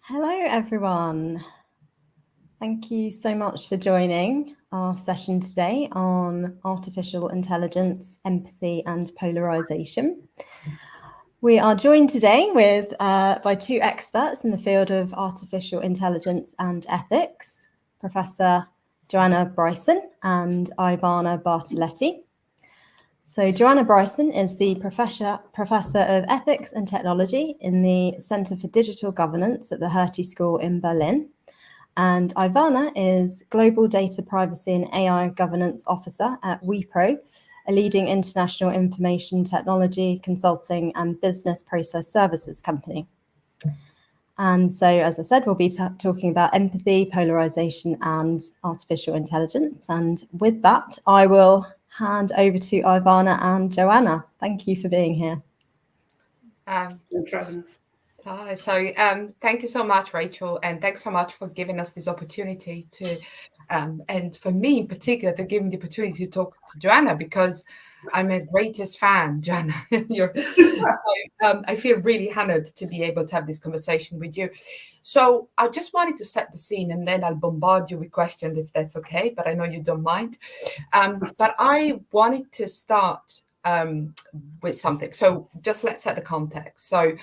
Hello, everyone. Thank you so much for joining our session today on artificial intelligence, empathy, and polarization. We are joined today by two experts in the field of artificial intelligence and ethics, Professor Joanna Bryson and Ivana Bartoletti. So Joanna Bryson is the Professor of Ethics and Technology in the Center for Digital Governance at the Hertie School in Berlin. And Ivana is Global Data Privacy and AI Governance Officer at Wipro, a leading international information technology, consulting and business process services company. And so, as I said, we'll be talking about empathy, polarization, and artificial intelligence. And with that, I will hand over to Ivana and Joanna. Thank you for being here. Hi. So thank you so much, Rachel, and thanks so much for giving us this opportunity to, and for me in particular, to give me the opportunity to talk to Joanna, because I'm a greatest fan, Joanna. I feel really honored to be able to have this conversation with you. So I just wanted to set the scene, and then I'll bombard you with questions if that's okay, but I know you don't mind. But I wanted to start with something. So just let's set the context. So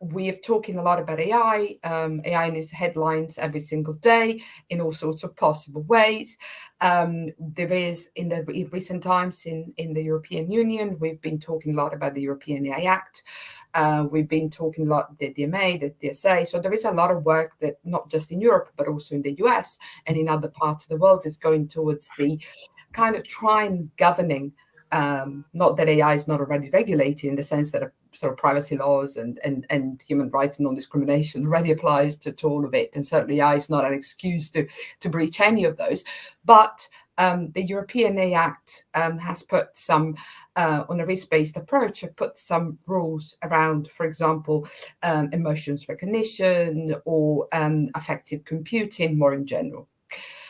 we are talking a lot about AI. AI in its headlines every single day in all sorts of possible ways. There is, in recent times in the European Union, we've been talking a lot about the European AI Act. We've been talking a lot the DMA, the DSA. So there is a lot of work that not just in Europe, but also in the US and in other parts of the world is going towards the kind of trying governing. Not that AI is not already regulated in the sense that sort of privacy laws and human rights and non-discrimination already applies to all of it. And certainly AI is not an excuse to breach any of those. But the European AI Act has put some, on a risk-based approach, put some rules around, for example, emotions recognition or affective computing more in general.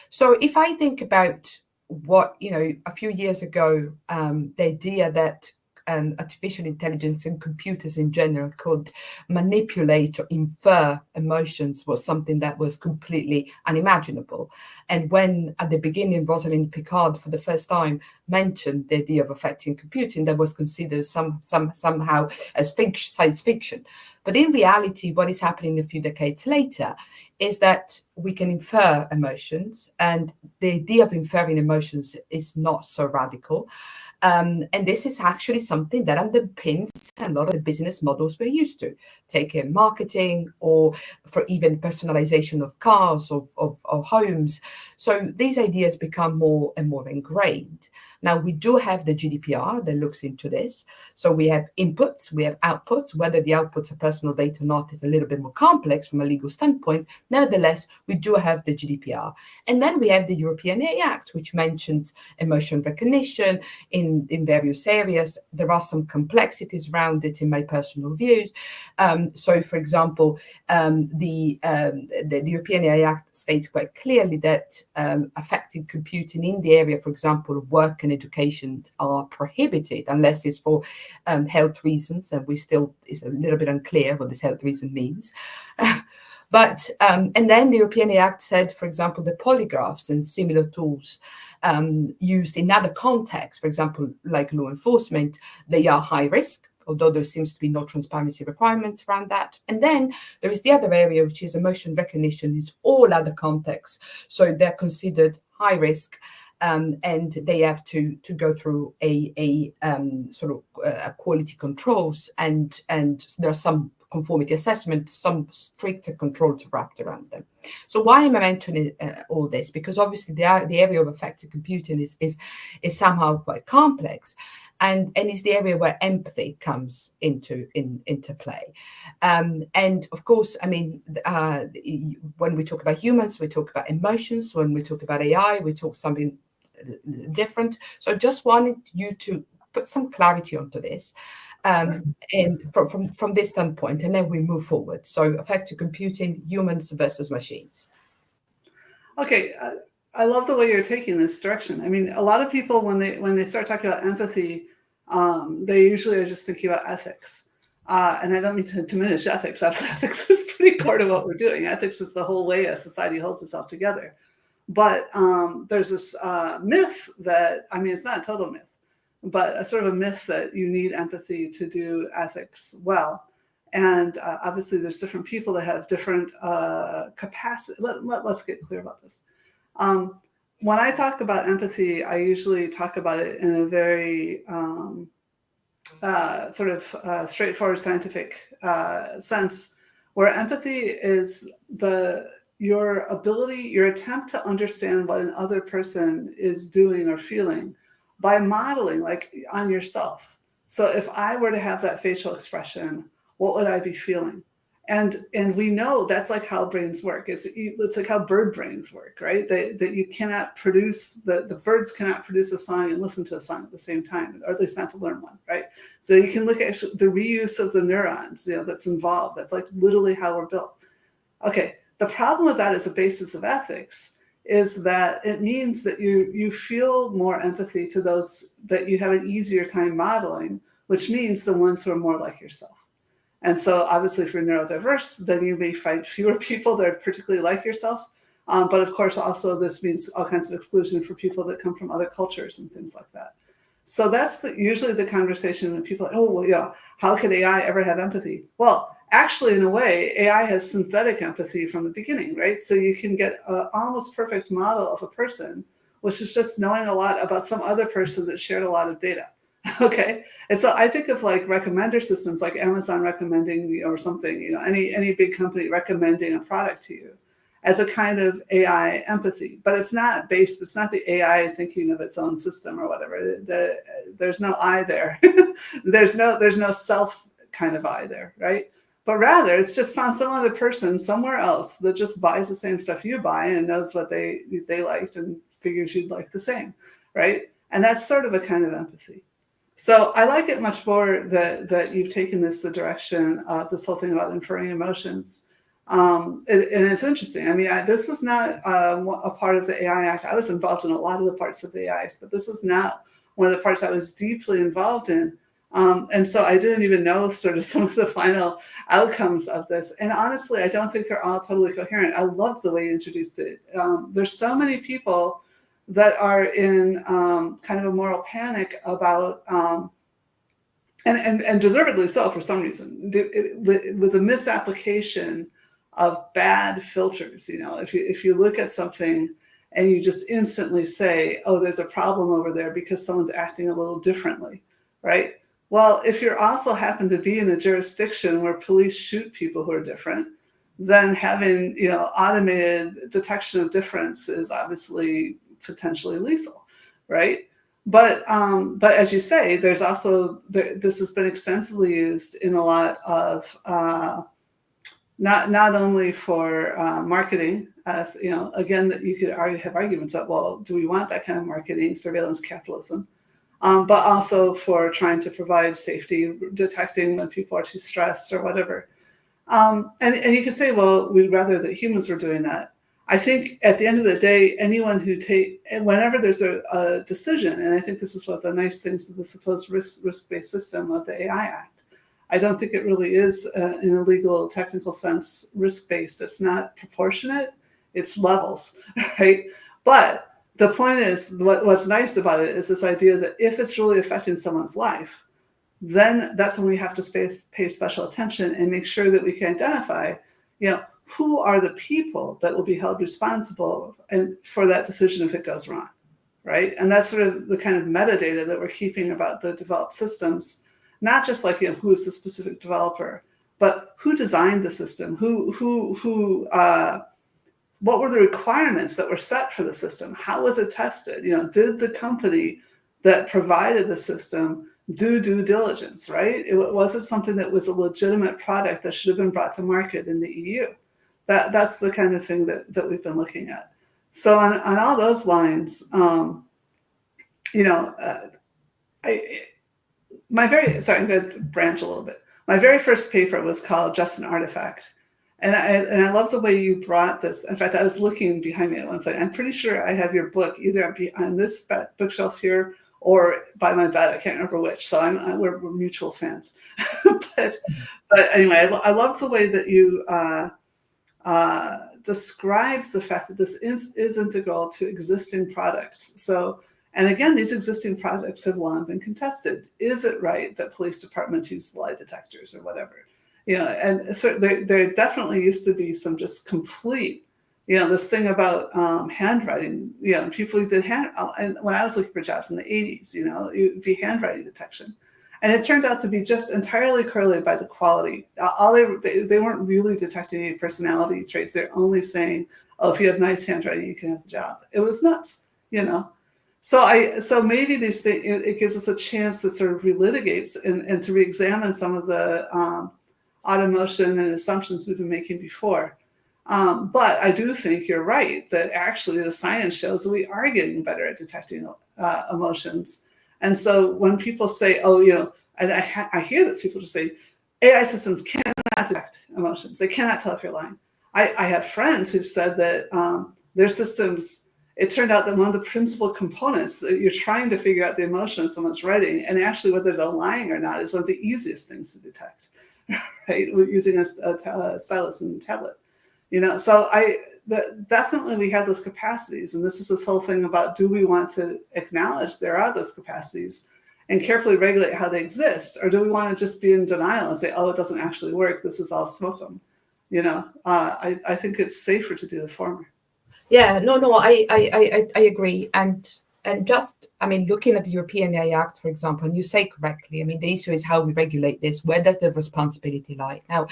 So if I think about what, a few years ago, the idea that artificial intelligence and computers in general could manipulate or infer emotions was something that was completely unimaginable. And when at the beginning Rosalind Picard for the first time mentioned the idea of affecting computing, that was considered somehow as science fiction. But in reality, what is happening a few decades later is that we can infer emotions, and the idea of inferring emotions is not so radical. And this is actually something that underpins a lot of the business models we're used to, take in marketing or for even personalization of cars, of homes. So these ideas become more and more ingrained. Now, we do have the GDPR that looks into this. So we have inputs, we have outputs. Whether the outputs are personal data or not is a little bit more complex from a legal standpoint. Nevertheless, we do have the GDPR. And then we have the European AI Act, which mentions emotion recognition in various areas. There are some complexities around it in my personal views. So, for example, the European AI Act states quite clearly that affecting computing in the area, for example, of work and education are prohibited unless it's for health reasons, and it's a little bit unclear what this health reason means. But and then the European AI Act said, for example, the polygraphs and similar tools used in other contexts, for example, like law enforcement, they are high risk, although there seems to be no transparency requirements around that. And then there is the other area, which is emotion recognition, is all other contexts. So they're considered high risk. And they have to go through a sort of quality controls, and there are some conformity assessment, some stricter controls wrapped around them. So why am I mentioning all this? Because obviously the area of affective computing is somehow quite complex, and is the area where empathy comes into play. And of course, I mean, when we talk about humans, we talk about emotions. When we talk about AI, we talk something different. So I just wanted you to put some clarity onto this, and from this standpoint, and then we move forward. So affective computing, humans versus machines. Okay, I love the way you're taking this direction. I mean, a lot of people when they start talking about empathy, they usually are just thinking about ethics. And I don't mean to diminish ethics. Ethics is pretty core to what we're doing. Ethics is the whole way a society holds itself together. But there's this myth that, I mean, it's not a total myth, but a sort of a myth that you need empathy to do ethics well. And obviously there's different people that have different capacity. Let's get clear about this. When I talk about empathy, I usually talk about it in a very sort of straightforward scientific sense, where empathy is your ability, your attempt to understand what another person is doing or feeling by modeling, like on yourself. So if I were to have that facial expression, what would I be feeling? And we know that's like how brains work. It's like how bird brains work, right? That you cannot produce, the birds cannot produce a song and listen to a song at the same time, or at least not to learn one, right? So you can look at the reuse of the neurons, that's involved. That's like literally how we're built. Okay, the problem with that as a basis of ethics is that it means that you feel more empathy to those that you have an easier time modeling, which means the ones who are more like yourself. And so obviously if you're neurodiverse, then you may find fewer people that are particularly like yourself. But of course, also this means all kinds of exclusion for people that come from other cultures and things like that. So that's usually the conversation when people are like, oh, well, yeah, how could AI ever have empathy? Well, actually, in a way, AI has synthetic empathy from the beginning, right? So you can get an almost perfect model of a person, which is just knowing a lot about some other person that shared a lot of data. Okay. And so I think of like recommender systems like Amazon recommending or something, any big company recommending a product to you as a kind of AI empathy, but it's not the AI thinking of its own system or whatever. There's no I there. there's no self kind of I there, right? But rather it's just found some other person somewhere else that just buys the same stuff you buy and knows what they liked and figures you'd like the same, right? And that's sort of a kind of empathy. So I like it much more that you've taken the direction of this whole thing about inferring emotions. And it's interesting. I mean, this was not a part of the AI Act. I was involved in a lot of the parts of the AI Act, but this was not one of the parts I was deeply involved in. And so I didn't even know sort of some of the final outcomes of this. And honestly, I don't think they're all totally coherent. I love the way you introduced it. There's so many people that are in kind of a moral panic about, and deservedly so for some reason, with the misapplication of bad filters. If you look at something and you just instantly say, oh, there's a problem over there because someone's acting a little differently, right? Well, if you also happen to be in a jurisdiction where police shoot people who are different, then having automated detection of difference is obviously potentially lethal, right? But as you say, there's also this has been extensively used in a lot of not only for marketing, as again, that you could have arguments that, well, do we want that kind of marketing, surveillance capitalism? But also for trying to provide safety, detecting when people are too stressed or whatever. And you can say, well, we'd rather that humans were doing that. I think at the end of the day, whenever there's a decision, and I think this is what the nice things of the supposed risk-based system of the AI Act, I don't think it really is, in a legal technical sense, risk-based. It's not proportionate, it's levels, right? But the point is, what's nice about it is this idea that if it's really affecting someone's life, then that's when we have to pay special attention and make sure that we can identify, who are the people that will be held responsible and for that decision if it goes wrong, right? And that's sort of the kind of metadata that we're keeping about the developed systems, not just like, who is the specific developer, but who designed the system, what were the requirements that were set for the system? How was it tested? Did the company that provided the system do due diligence, right? Was it something that was a legitimate product that should have been brought to market in the EU? That's the kind of thing that we've been looking at. So on all those lines, I'm going to branch a little bit. My very first paper was called Just an Artifact. And I love the way you brought this. In fact, I was looking behind me at one point. I'm pretty sure I have your book either on this bookshelf here or buy my bed. I can't remember which. So we're mutual fans. but anyway, I love the way that you describes the fact that this is integral to existing products. So, and again, these existing products have long been contested. Is it right that police departments use lie detectors or whatever? You know, and so there definitely used to be some just complete, you know, this thing about handwriting. You know, people who did and when I was looking for jobs in the 80s, you know, it would be handwriting detection. And it turned out to be just entirely correlated by the quality. They weren't really detecting any personality traits. They're only saying, "Oh, if you have nice handwriting, you can have the job." It was nuts, you know. So maybe these things, it gives us a chance to sort of relitigate and to re-examine some of the automotion and assumptions we've been making before. But I do think you're right that actually the science shows that we are getting better at detecting emotions. And so when people say, oh, you know, and I hear this, people just say, AI systems cannot detect emotions. They cannot tell if you're lying. I have friends who've said that their systems, it turned out that one of the principal components that you're trying to figure out the emotion of someone's writing, and actually whether they're lying or not, is one of the easiest things to detect, right? Using a stylus and tablet. You know, so definitely we have those capacities, and this is this whole thing about, do we want to acknowledge there are those capacities and carefully regulate how they exist, or do we want to just be in denial and say, oh, it doesn't actually work, this is all smoke 'em? You know, I think it's safer to do the former. Yeah, no, I agree, and just, I mean, looking at the European AI Act, for example, and you say correctly, I mean, the issue is how we regulate this. Where does the responsibility lie? Now,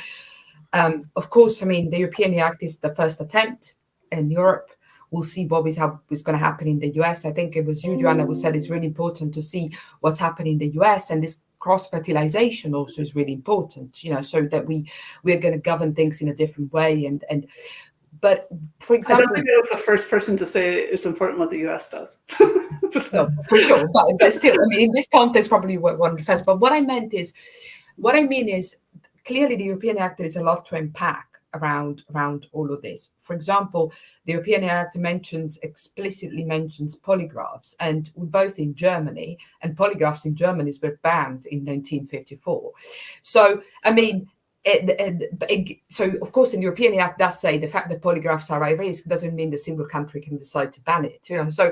of course, I mean, the European Act is the first attempt in Europe. We'll see what is going to happen in the US. I think it was you, Joanna, who said it's really important to see what's happening in the US, and this cross-fertilization also is really important, you know, so that we're going to govern things in a different way. But for example, I don't think I was the first person to say it's important what the US does. No, for sure. But still, I mean, in this context, probably one of the first. But what I mean is, clearly the European Act, there is a lot to unpack around all of this. For example, the European Act explicitly mentions polygraphs, and both in Germany, and polygraphs in Germany were banned in 1954. So, I mean, so of course, in the European Act does say the fact that polygraphs are high risk doesn't mean the single country can decide to ban it. You know, so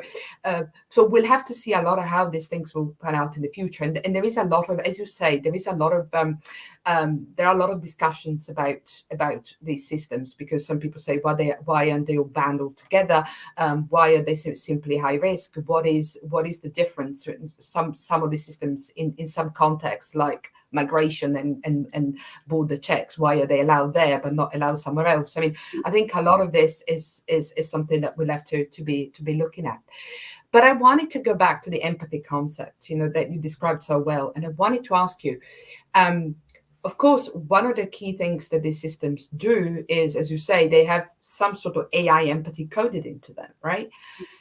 we'll have to see a lot of how these things will pan out in the future. And there is a lot of, as you say, there is a lot of there are a lot of discussions about these systems, because some people say, why aren't they all banned altogether? Why are they simply high risk? What is the difference? Some of these systems in some contexts, like migration and border checks, why are they allowed there but not allowed somewhere else? I mean, I think a lot of this is something that we'll have to be looking at. But I wanted to go back to the empathy concept, you know, that you described so well, and I wanted to ask you, of course, one of the key things that these systems do is, as you say, they have some sort of AI empathy coded into them, right?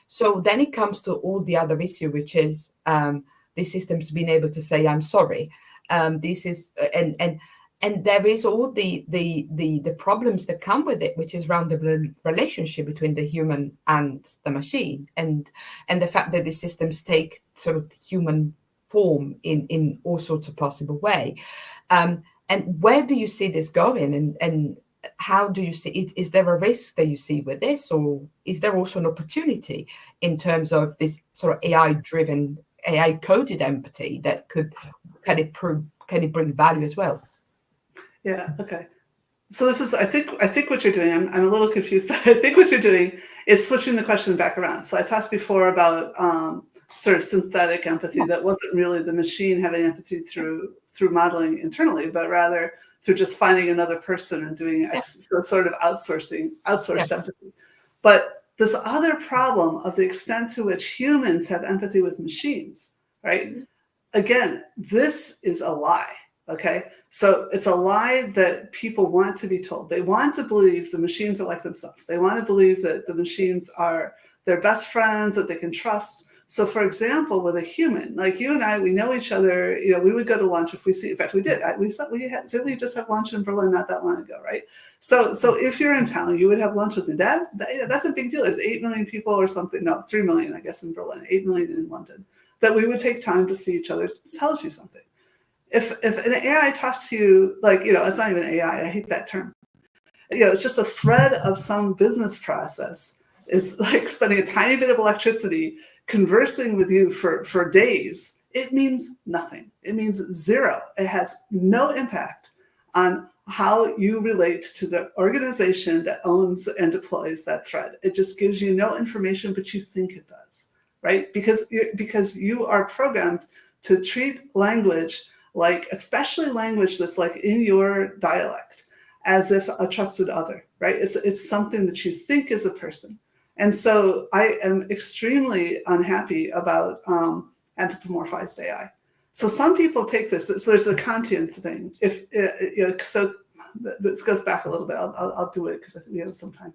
So then it comes to all the other issue, which is these systems being able to say, I'm sorry. This is and there is all the problems that come with it, which is around the relationship between the human and the machine, and the fact that these systems take sort of human form in all sorts of possible way. And where do you see this going? And how do you see it? Is there a risk that you see with this, or is there also an opportunity in terms of this sort of AI-driven, AI-coded empathy that can it bring value as well? Yeah. Okay. So this is, I think what you're doing, I'm a little confused, but I think what you're doing is switching the question back around. So I talked before about sort of synthetic empathy that wasn't really the machine having empathy through modeling internally, but rather through just finding another person and doing so sort of outsourced empathy. But this other problem of the extent to which humans have empathy with machines, right? Again, this is a lie. Okay, so it's a lie that people want to be told. They want to believe the machines are like themselves. They want to believe that the machines are their best friends that they can trust. So, for example, with a human, like you and I, we know each other. You know, we would go to lunch if we see. In fact, we did. Did we just have lunch in Berlin not that long ago, right? So if you're in town, you would have lunch with me. That's a big deal. There's 8 million people or something. No, 3 million, I guess, in Berlin. 8 million in London. that we would take time to see each other tells you something. If an AI talks to you, like, it's not even AI, I hate that term. It's just a thread of some business process. Is like spending a tiny bit of electricity conversing with you for days. It means nothing. It means zero. It has no impact on how you relate to the organization that owns and deploys that thread. It just gives you no information, but you think it does, right? Because you are programmed to treat language, like, especially language that's like in your dialect, as if a trusted other, right? It's something that you think is a person. And so I am extremely unhappy about anthropomorphized AI. So some people take this. So there's a Kantian thing. So this goes back a little bit. I'll do it because I think we have some time.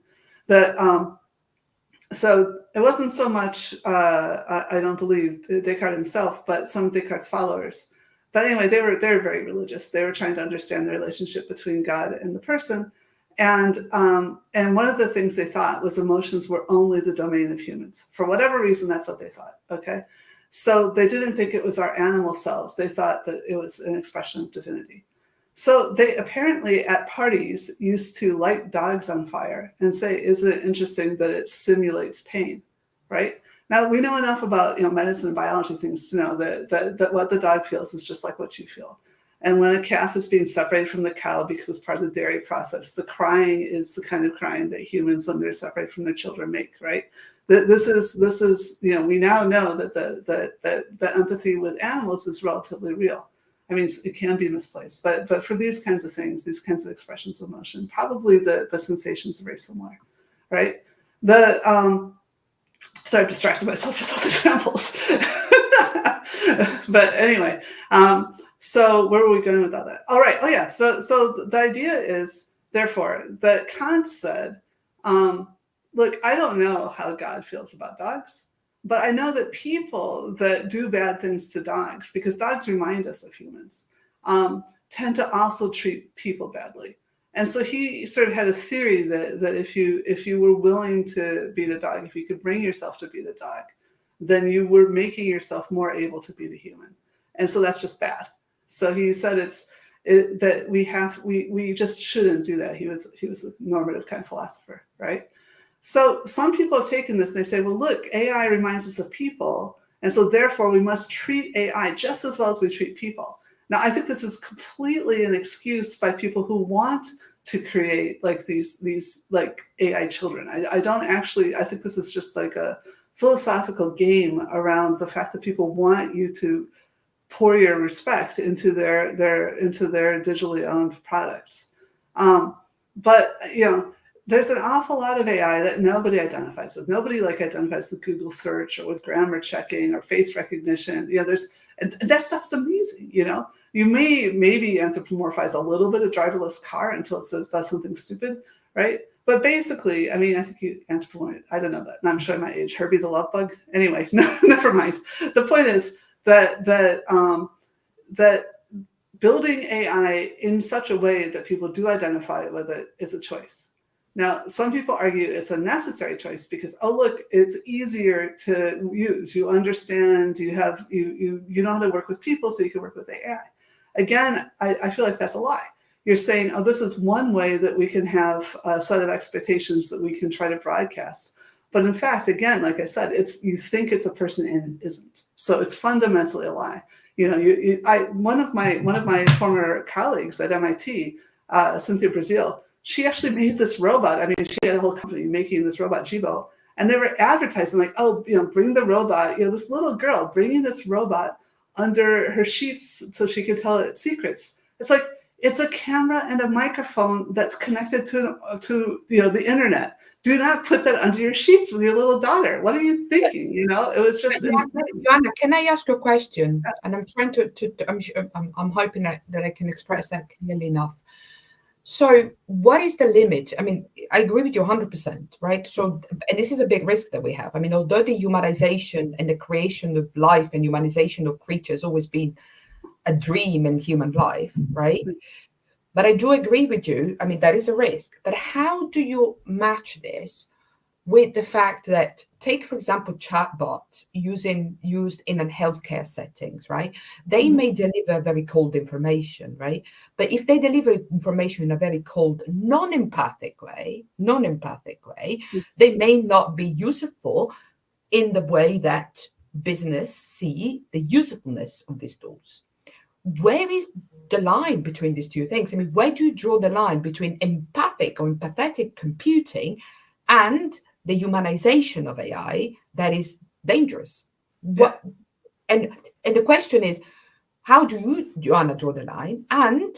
So it wasn't so much, I don't believe, Descartes himself, but some of Descartes' followers. But anyway, they were very religious. They were trying to understand the relationship between God and the person. And one of the things they thought was emotions were only the domain of humans. For whatever reason, that's what they thought, okay? So they didn't think it was our animal selves. They thought that it was an expression of divinity. So they apparently at parties used to light dogs on fire and say, isn't it interesting that it simulates pain, right? Now, we know enough about medicine and biology things to know that what the dog feels is just like what you feel. And when a calf is being separated from the cow because it's part of the dairy process, the crying is the kind of crying that humans, when they're separated from their children, make, right? This is we now know that the empathy with animals is relatively real. I mean, it can be misplaced, but for these kinds of things, these kinds of expressions of emotion, probably the sensations are very similar, right? So I've distracted myself with those examples. But anyway, so where were we going with all that? All right. Oh yeah. So the idea is, therefore, that Kant said, look, I don't know how God feels about dogs, but I know that people that do bad things to dogs, because dogs remind us of humans, tend to also treat people badly. And so he sort of had a theory that if you were willing to beat a dog, if you could bring yourself to beat a dog, then you were making yourself more able to beat a human. And so that's just bad. So he said that we just shouldn't do that. He was a normative kind of philosopher, right? So some people have taken this and they say, well, look, AI reminds us of people, and so therefore we must treat AI just as well as we treat people. Now, I think this is completely an excuse by people who want to create like these like AI children. I think this is just like a philosophical game around the fact that people want you to pour your respect into their digitally owned products. But there's an awful lot of AI that nobody identifies with. Nobody identifies with Google search or with grammar checking or face recognition. And that stuff's amazing. You maybe anthropomorphize a little bit of driverless car until it does something stupid, right? But basically, I mean, I think you anthropomorphize. I don't know that. And I'm showing my age. Herbie the love bug. Anyway, no, never mind. The point is that building AI in such a way that people do identify with it is a choice. Now, some people argue it's a necessary choice because, oh, look, it's easier to use. You understand, you know how to work with people, so you can work with AI. Again, I feel like that's a lie. You're saying, oh, this is one way that we can have a set of expectations that we can try to broadcast. But in fact, again, like I said, you think it's a person and it isn't. So it's fundamentally a lie. One of my former colleagues at MIT, Cynthia Brazil, she actually made this robot. I mean, she had a whole company making this robot, Jibo, and they were advertising like, oh, bring the robot. This little girl bringing this robot under her sheets so she could tell it secrets. It's like it's a camera and a microphone that's connected to the internet. Do not put that under your sheets with your little daughter. What are you thinking? It was just insane. Joanna, can I ask you a question? Yeah. And I'm trying I'm hoping that I can express that clearly enough. So what is the limit? I mean, I agree with you 100%, right? So, and this is a big risk that we have. I mean, although the humanization and the creation of life and humanization of creatures always been a dream in human life, right? But I do agree with you. I mean, that is a risk. But how do you match this with the fact that, take for example chatbot used in a healthcare settings, right? They may deliver very cold information, right? But if they deliver information in a very cold, non-empathic way, they may not be useful in the way that business see the usefulness of these tools. Where is the line between these two things? I mean, where do you draw the line between empathic or empathetic computing and the humanization of AI that is dangerous? What and the question is, how do you, Joanna, draw the line? And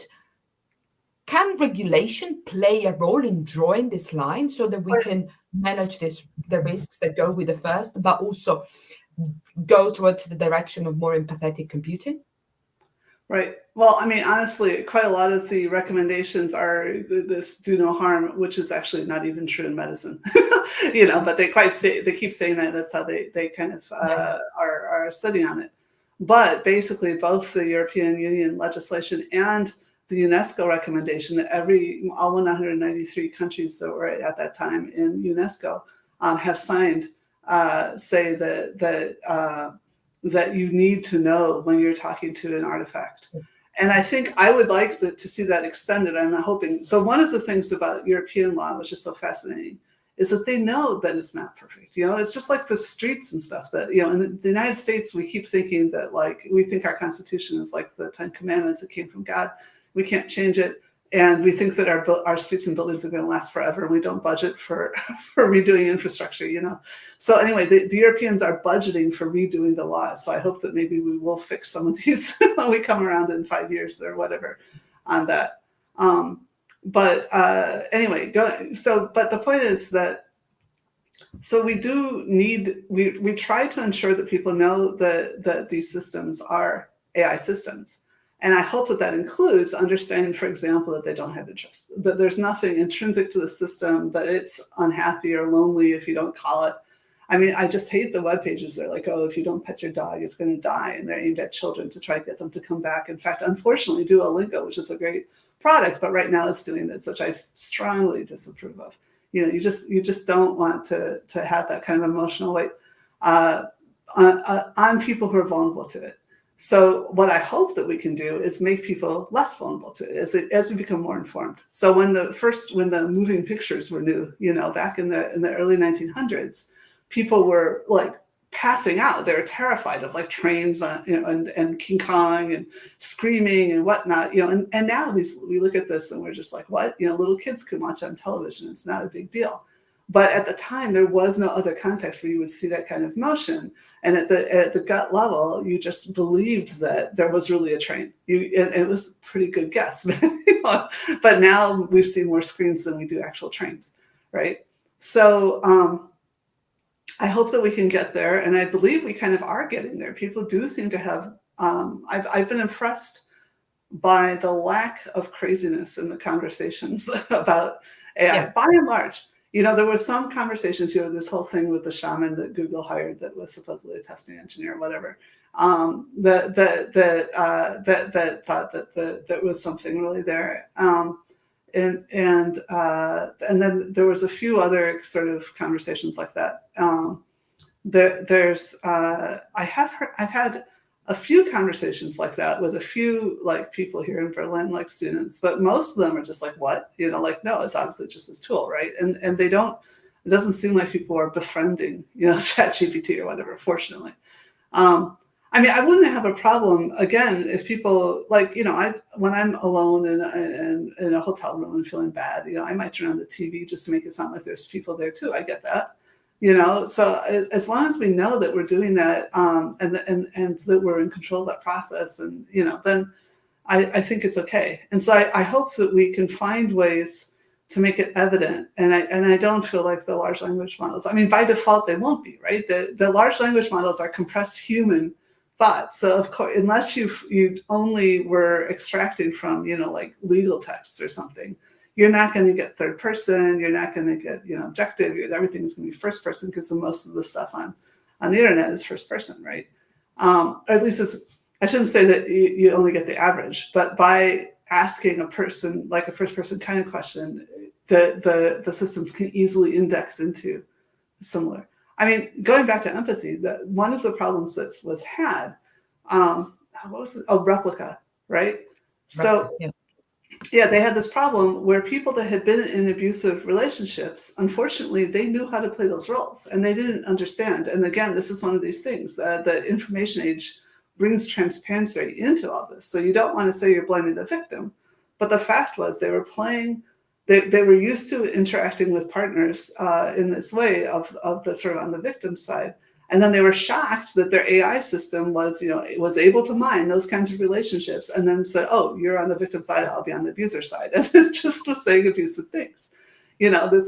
can regulation play a role in drawing this line so that we can manage the risks that go with the first, but also go towards the direction of more empathetic computing? Right. Well, I mean, honestly, quite a lot of the recommendations are this do no harm, which is actually not even true in medicine, but they keep saying that. That's how they kind of are studying on it. But basically, both the European Union legislation and the UNESCO recommendation that all 193 countries that were at that time in UNESCO have signed say that you need to know when you're talking to an artifact. And I think I would like to see that extended. I'm hoping. So one of the things about European law, which is so fascinating, is that they know that it's not perfect. It's just like the streets and stuff that, in the United States, we keep thinking that we think our Constitution is like the 10 Commandments that came from God. We can't change it. And we think that our streets and buildings are going to last forever, and we don't budget for redoing infrastructure, So anyway, the Europeans are budgeting for redoing the laws. So I hope that maybe we will fix some of these when we come around in 5 years or whatever on that. Anyway, but the point is that, so we try to ensure that people know that these systems are AI systems. And I hope that includes understanding, for example, that they don't have interests, that there's nothing intrinsic to the system, that it's unhappy or lonely if you don't call it. I mean, I just hate the web pages. They're like, oh, if you don't pet your dog, it's going to die. And they're aimed at children to try to get them to come back. In fact, unfortunately, Duolingo, which is a great product, but right now it's doing this, which I strongly disapprove of. You just don't want to have that kind of emotional weight on people who are vulnerable to it. So what I hope that we can do is make people less vulnerable to it as we become more informed. So when the moving pictures were new, back in the early 1900s, people were like passing out. They were terrified of like trains, and King Kong and screaming and whatnot, and now we look at this and we're just like, what? Little kids can watch on television. It's not a big deal. But at the time, there was no other context where you would see that kind of motion. And at the gut level, you just believed that there was really a train. And it was a pretty good guess. But now we see more screens than we do actual trains, right? So I hope that we can get there. And I believe we kind of are getting there. People do seem to have, I've been impressed by the lack of craziness in the conversations about AI, by and large. There was some conversations, this whole thing with the shaman that Google hired that was supposedly a testing engineer or whatever, that thought that there was something really there. And then there was a few other sort of conversations like that. I've had a few conversations like that with a few like people here in Berlin, like students, but most of them are just like, what? No, it's obviously just this tool, right? And it doesn't seem like people are befriending, ChatGPT or whatever, fortunately. I mean, I wouldn't have a problem, again, if people when I'm alone in a hotel room and feeling bad, I might turn on the TV just to make it sound like there's people there too. I get that. So as long as we know that we're doing that, and that we're in control of that process, and then I think it's okay. And so I hope that we can find ways to make it evident. And I don't feel like the large language models, I mean, by default they won't be, right? The large language models are compressed human thought. So of course, unless you only were extracting from like legal texts or something, you're not going to get third person. You're not going to get, objective. Everything's going to be first person, because most of the stuff on the internet is first person, right? Or at least I shouldn't say that you only get the average, but by asking a person like a first person kind of question, the systems can easily index into similar. I mean, going back to empathy, one of the problems that was had, what was it? A replica, right? So yeah, they had this problem where people that had been in abusive relationships, unfortunately, they knew how to play those roles and they didn't understand. And again, this is one of these things, the information age brings transparency into all this. So you don't want to say you're blaming the victim, but the fact was they were playing, they were used to interacting with partners in this way of the sort of on the victim side. And then they were shocked that their AI system was, was able to mine those kinds of relationships, and then said, "Oh, you're on the victim side, I'll be on the abuser side," and it just was saying abusive things, This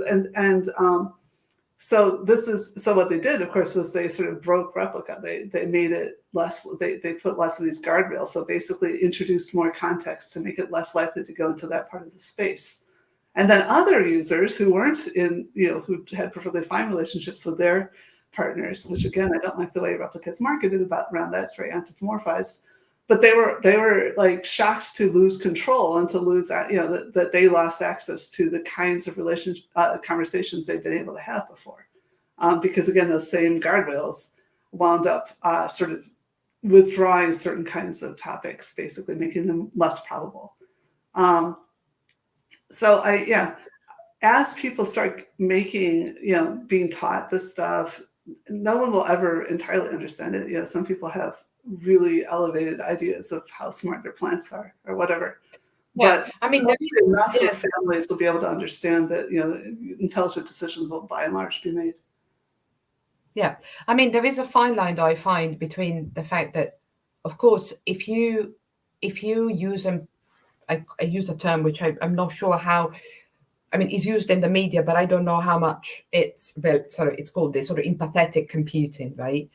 so what they did, of course, was they sort of broke replica. They made it less. They put lots of these guardrails. So basically, introduced more context to make it less likely to go into that part of the space. And then other users who weren't in, who had perfectly fine relationships with their partners, which again, I don't like the way replica is marketed around that. It's very anthropomorphized, but they were like shocked to lose control and to lose, that they lost access to the kinds of conversations they've been able to have before, because again, those same guardrails wound up sort of withdrawing certain kinds of topics, basically making them less probable. As people start making, being taught this stuff, no one will ever entirely understand it. Some people have really elevated ideas of how smart their plants are or whatever. Yeah, but I mean, enough of families will be able to understand that, intelligent decisions will by and large be made. Yeah, I mean, there is a fine line that I find between the fact that, of course, if you use I use a term which I'm not sure how, I mean, it's used in the media, but I don't know how much it's called this sort of empathetic computing, right?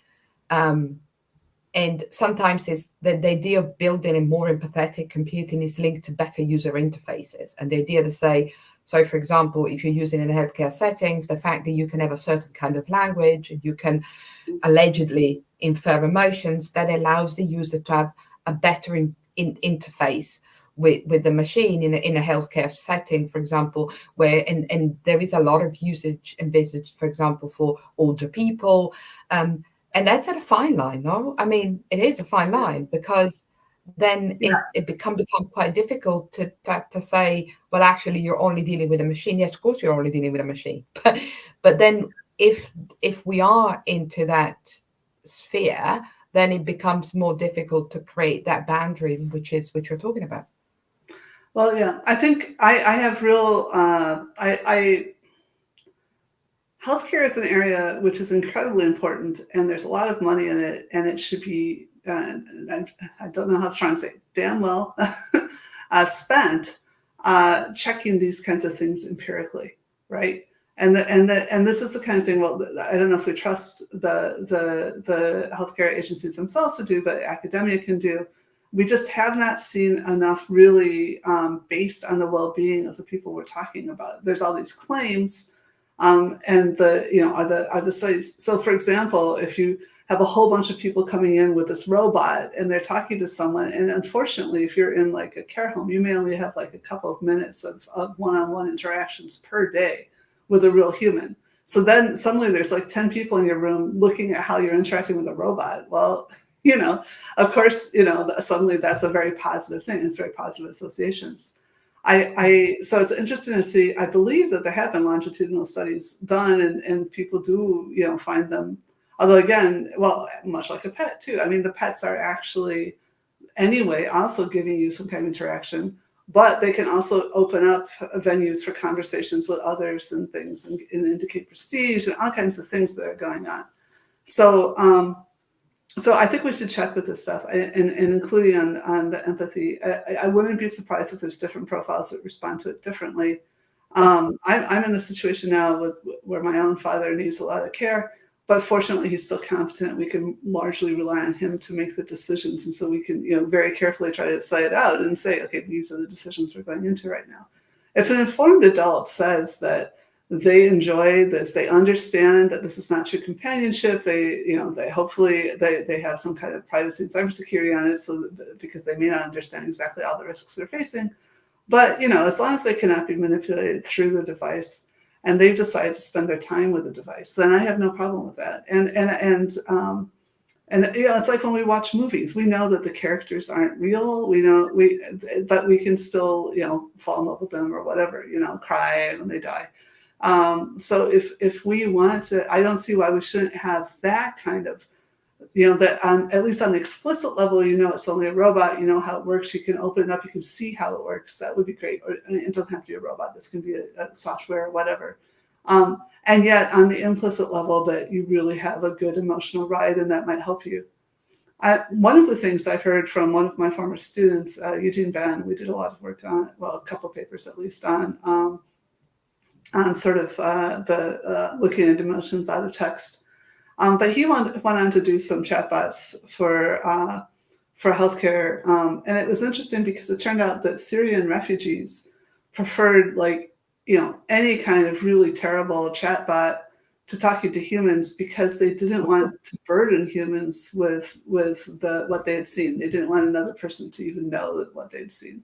And sometimes the idea of building a more empathetic computing is linked to better user interfaces. And the idea to say, so for example, if you're using in healthcare settings, the fact that you can have a certain kind of language, you can allegedly infer emotions, that allows the user to have a better interface with the machine in a healthcare setting, for example, where and there is a lot of usage envisaged, for example, for older people. And that's at a fine line, no? I mean, it is a fine line, because then it become quite difficult to say, well, actually, you're only dealing with a machine. Yes, of course, you're only dealing with a machine. But then if we are into that sphere, then it becomes more difficult to create that boundary, which we're talking about. Well, yeah, I think I have real, healthcare is an area which is incredibly important, and there's a lot of money in it, and it should be, I don't know how strong to say, damn well spent checking these kinds of things empirically, right? And this is the kind of thing. Well, I don't know if we trust the healthcare agencies themselves to do, but academia can do. We just have not seen enough really based on the well-being of the people we're talking about. There's all these claims. And are the studies. So for example, if you have a whole bunch of people coming in with this robot and they're talking to someone, and unfortunately, if you're in like a care home, you may only have like a couple of minutes of one-on-one interactions per day with a real human. So then suddenly there's like 10 people in your room looking at how you're interacting with a robot. Well, of course, suddenly that's a very positive thing. It's very positive associations. So it's interesting to see. I believe that there have been longitudinal studies done, and people do, find them. Although again, well, much like a pet too. I mean, the pets are actually, anyway, also giving you some kind of interaction, but they can also open up venues for conversations with others and things, and indicate prestige and all kinds of things that are going on. So I think we should check with this stuff, and including on the empathy. I wouldn't be surprised if there's different profiles that respond to it differently. I'm in the situation now where my own father needs a lot of care, but fortunately he's still competent. We can largely rely on him to make the decisions, and so we can, very carefully try to slide it out and say, okay, these are the decisions we're going into right now. If an informed adult says that they enjoy this, they understand that this is not true companionship, they hopefully they have some kind of privacy and cybersecurity on it, because they may not understand exactly all the risks they're facing. But as long as they cannot be manipulated through the device, and they've decided to spend their time with the device, then I have no problem with that. And it's like when we watch movies, we know that the characters aren't real. But we can still, fall in love with them or whatever, cry when they die. So if we want to, I don't see why we shouldn't have that kind of, that at least on the explicit level, it's only a robot, how it works. You can open it up, you can see how it works. That would be great. Or it doesn't have to be a robot. This can be a software or whatever. And yet on the implicit level that you really have a good emotional ride and that might help you. One of the things I heard from one of my former students, Eugene Ban, we did a lot of work on, well, a couple of papers at least on sort of the looking at emotions out of text. But he went on to do some chatbots for healthcare. And it was interesting because it turned out that Syrian refugees preferred any kind of really terrible chatbot to talking to humans because they didn't want to burden humans with what they had seen. They didn't want another person to even know that what they'd seen.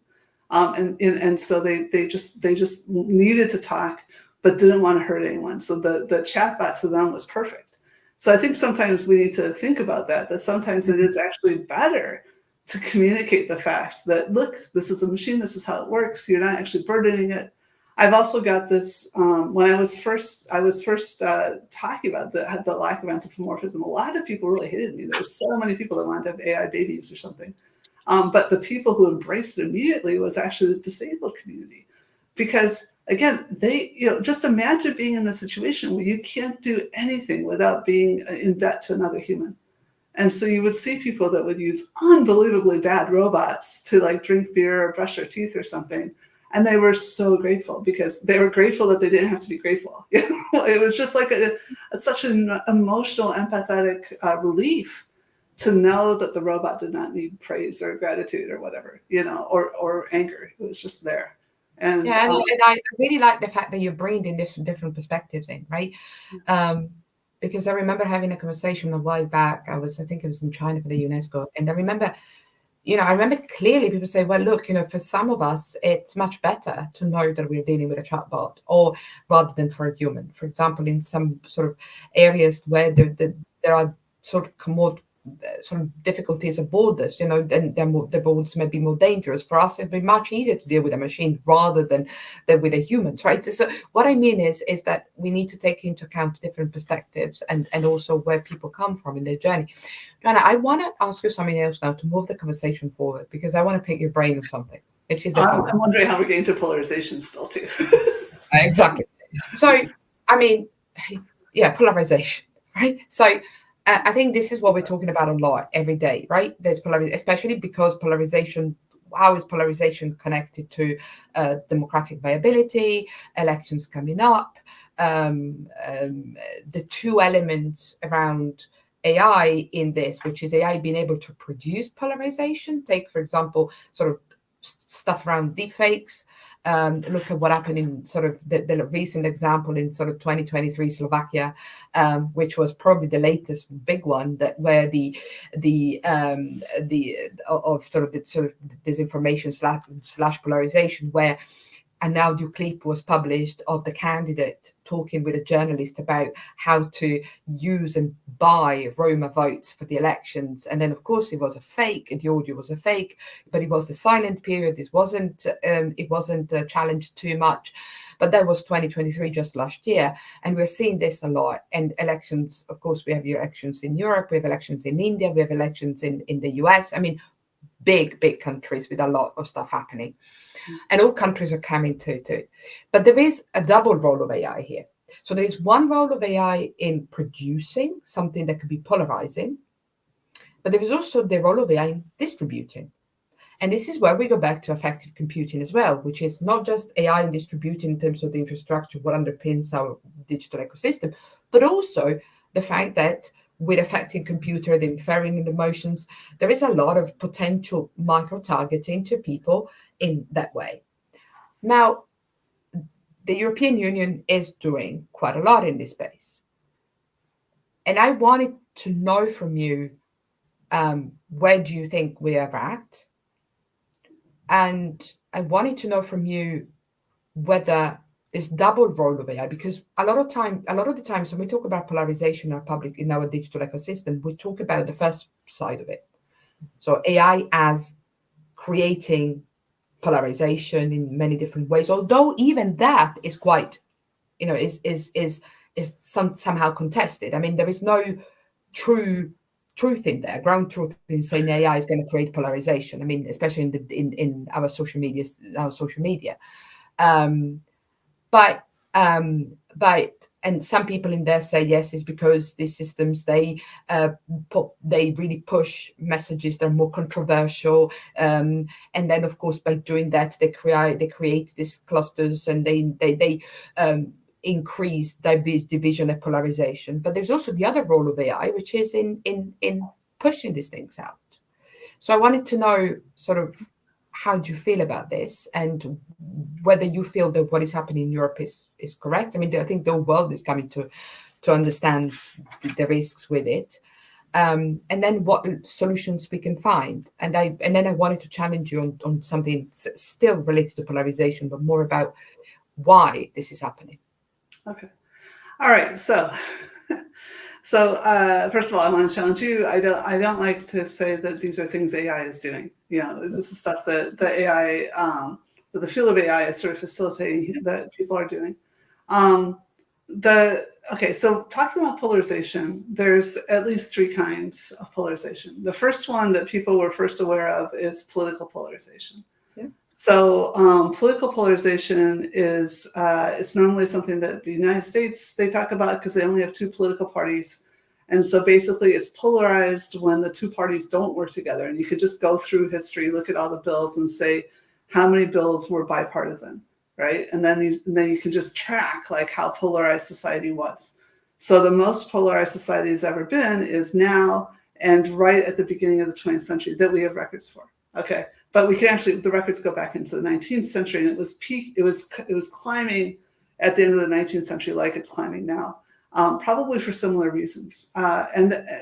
And so they just needed to talk, but didn't want to hurt anyone. So the chatbot to them was perfect. So I think sometimes we need to think about that sometimes it is actually better to communicate the fact that, look, this is a machine, this is how it works. You're not actually burdening it. I've also got this, when I was first talking about the lack of anthropomorphism, a lot of people really hated me. There were so many people that wanted to have AI babies or something. But the people who embraced it immediately was actually the disabled community. Because again, they, just imagine being in the situation where you can't do anything without being in debt to another human. And so you would see people that would use unbelievably bad robots to drink beer or brush their teeth or something. And they were so grateful because they were grateful that they didn't have to be grateful. It was just like such an emotional, empathetic relief to know that the robot did not need praise or gratitude or whatever, or anger. It was just there. And I really like the fact that you're bringing different perspectives in, right? Because I remember having a conversation a while back. I think it was in China for the UNESCO, and I remember clearly people say, well, look, for some of us, it's much better to know that we're dealing with a chatbot or rather than for a human. For example, in some sort of areas where there are sort of more sort of difficulties of borders, and the borders may be more dangerous. For us, it'd be much easier to deal with a machine rather than with a human, right? So what I mean is that we need to take into account different perspectives and also where people come from in their journey. Joanna, I want to ask you something else now to move the conversation forward, because I want to pick your brain on something, which is I'm wondering how we're getting to polarization still too. Exactly. So, polarization, right? So I think this is what we're talking about a lot every day, right? There's polarization, especially because polarization. How is polarization connected to democratic viability, elections coming up, the two elements around AI in this, which is AI being able to produce polarization. Take, for example, sort of stuff around deepfakes. Look at what happened in sort of the recent example in sort of 2023 Slovakia, which was probably the latest big one, that where the disinformation slash polarization, where an audio clip was published of the candidate talking with a journalist about how to use and buy Roma votes for the elections. And then, of course, it was a fake. The audio was a fake, but it was the silent period. It wasn't challenged too much. But that was 2023, just last year. And we're seeing this a lot. And elections, of course, we have elections in Europe, we have elections in India, we have elections in the US. I mean, big countries with a lot of stuff happening. And all countries are coming to it. But there is a double role of AI here. So there is one role of AI in producing something that could be polarizing, but there is also the role of AI in distributing. And this is where we go back to effective computing as well, which is not just AI in distributing in terms of the infrastructure, what underpins our digital ecosystem, but also the fact that with affecting computer, the inferring in emotions, there is a lot of potential micro-targeting to people in that way. Now, the European Union is doing quite a lot in this space. And I wanted to know from you, where do you think we are at? And I wanted to know from you whether this double role of AI, because a lot of the times when we talk about polarization in our digital ecosystem, we talk about the first side of it. So AI as creating polarization in many different ways, although even that is quite, is somehow contested. I mean, there is no truth in there, ground truth in saying AI is going to create polarization. I mean, especially in our social media. But and some people in there say yes, it's because these systems they really push messages that are more controversial, and then of course by doing that they create these clusters, and they increase division and polarization. But there's also the other role of AI, which is in pushing these things out. So I wanted to know sort of how do you feel about this, and whether you feel that what is happening in Europe is correct. I mean, I think the whole world is coming to understand the risks with it, and then what solutions we can find. And then I wanted to challenge you on something still related to polarization, but more about why this is happening. Okay. All right. So first of all, I want to challenge you. I don't like to say that these are things AI is doing. This is stuff that the AI, that the field of AI is sort of facilitating that people are doing. Okay, so talking about polarization, there's at least three kinds of polarization. The first one that people were first aware of is political polarization. So political polarization is it's normally something that the United States, they talk about because they only have two political parties. And so basically it's polarized when the two parties don't work together. And you could just go through history, look at all the bills and say how many bills were bipartisan, right? And then you can just track like how polarized society was. So the most polarized society has ever been is now and right at the beginning of the 20th century that we have records for. Okay. But we can actually, the records go back into the 19th century, and it was climbing at the end of the 19th century like it's climbing now, probably for similar reasons.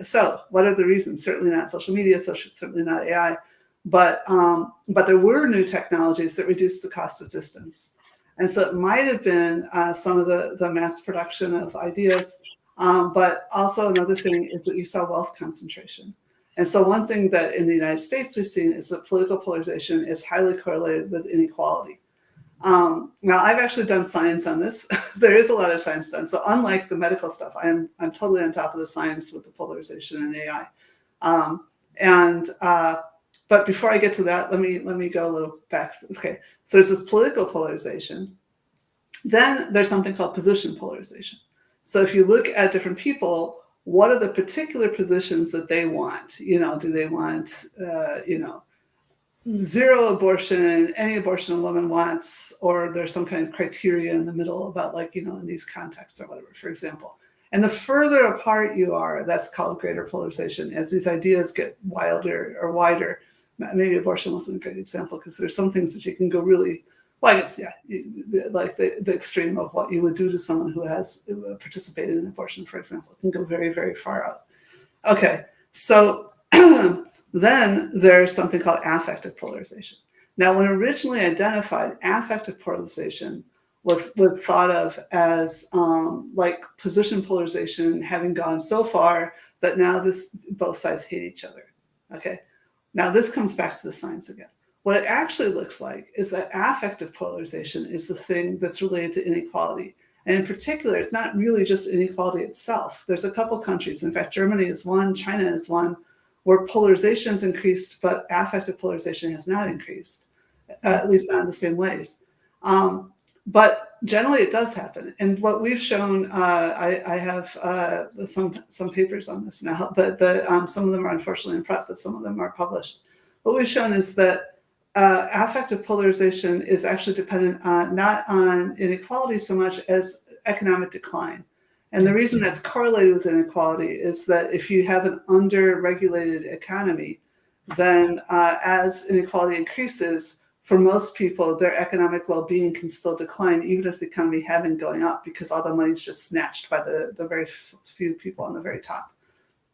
So what are the reasons? Certainly not social media, certainly not AI, but there were new technologies that reduced the cost of distance. And so it might have been some of the mass production of ideas, but also another thing is that you saw wealth concentration. And so one thing that in the United States we've seen is that political polarization is highly correlated with inequality. Now, I've actually done science on this. There is a lot of science done. So unlike the medical stuff, I'm totally on top of the science with the polarization and AI. But before I get to that, let me go a little back. Okay, so there's this political polarization. Then there's something called position polarization. So if you look at different people, what are the particular positions that they want? Do they want, zero abortion, any abortion a woman wants, or there's some kind of criteria in the middle about in these contexts or whatever, for example. And the further apart you are, that's called greater polarization. As these ideas get wilder or wider, maybe abortion wasn't a great example because there's some things that you can go really, well, I guess, yeah, like the extreme of what you would do to someone who has participated in abortion, for example. It can go very, very far out. Okay, so then there's something called affective polarization. Now, when originally identified, affective polarization was thought of as like position polarization having gone so far that now both sides hate each other. Okay, now this comes back to the science again. What it actually looks like is that affective polarization is the thing that's related to inequality. And in particular, it's not really just inequality itself. There's a couple countries, in fact, Germany is one, China is one, where polarization has increased, but affective polarization has not increased, at least not in the same ways. But generally it does happen. And what we've shown, I have some papers on this now, but some of them are unfortunately in prep, but some of them are published. What we've shown is that affective polarization is actually dependent not on inequality so much as economic decline. And the reason that's correlated with inequality is that if you have an under-regulated economy, then as inequality increases, for most people, their economic well-being can still decline, even if the economy had been going up, because all the money is just snatched by the very few people on the very top.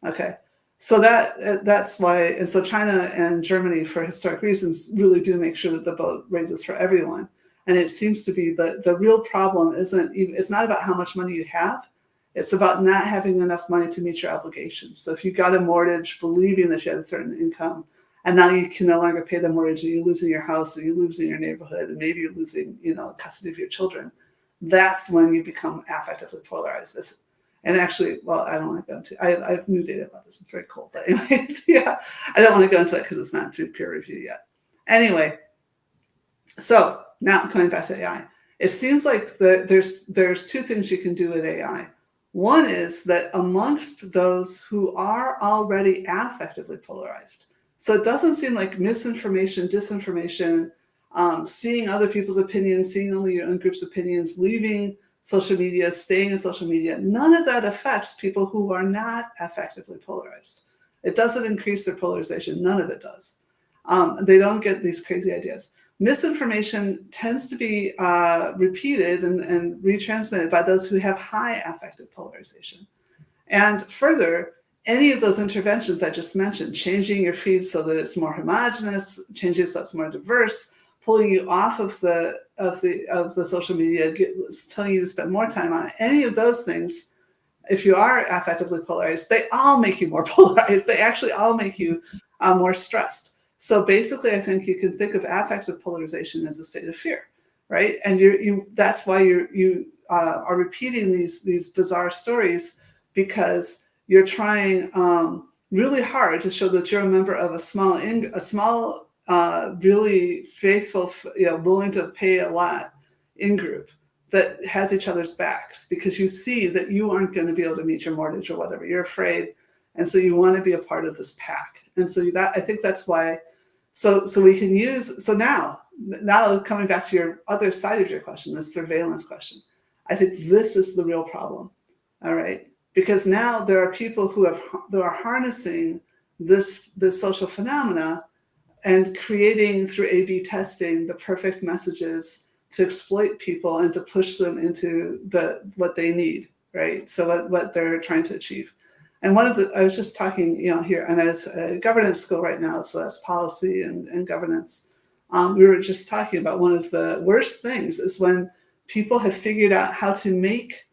Okay. So that's why, and so China and Germany, for historic reasons, really do make sure that the boat raises for everyone. And it seems to be the real problem isn't even, it's not about how much money you have. It's about not having enough money to meet your obligations. So if you got a mortgage believing that you had a certain income, and now you can no longer pay the mortgage, and you're losing your house, and you're losing your neighborhood, and maybe you're losing, custody of your children, that's when you become affectively polarized. And actually, well, I don't want to go into, I have new data about this. It's very cool. But anyway, yeah, I don't want to go into that because it's not too peer reviewed yet. Anyway, so now coming back to AI, it seems like there's two things you can do with AI. One is that amongst those who are already affectively polarized, so it doesn't seem like misinformation, disinformation, seeing other people's opinions, seeing only your own group's opinions, leaving social media, staying in social media, none of that affects people who are not affectively polarized. It doesn't increase their polarization. None of it does. They don't get these crazy ideas. Misinformation tends to be repeated and retransmitted by those who have high affective polarization. And further, any of those interventions I just mentioned, changing your feed so that it's more homogenous, changing it so it's more diverse, pulling you off of the social media, telling you to spend more time on it, any of those things, if you are affectively polarized, they all make you more polarized. They actually all make you more stressed. So basically, I think you can think of affective polarization as a state of fear, right? And that's why you are repeating these bizarre stories, because you're trying really hard to show that you're a member of a small, really faithful, willing to pay a lot in-group that has each other's backs, because you see that you aren't going to be able to meet your mortgage or whatever. You're afraid, and so you want to be a part of this pack. And so I think that's why. So we can use. So now coming back to your other side of your question, the surveillance question, I think this is the real problem. All right, because now there are people who are harnessing this social phenomena and creating through A/B testing the perfect messages to exploit people and to push them into what they need, right? So what they're trying to achieve. And I was just talking, here, and I was at governance school right now, so that's policy and governance. We were just talking about one of the worst things is when people have figured out how to make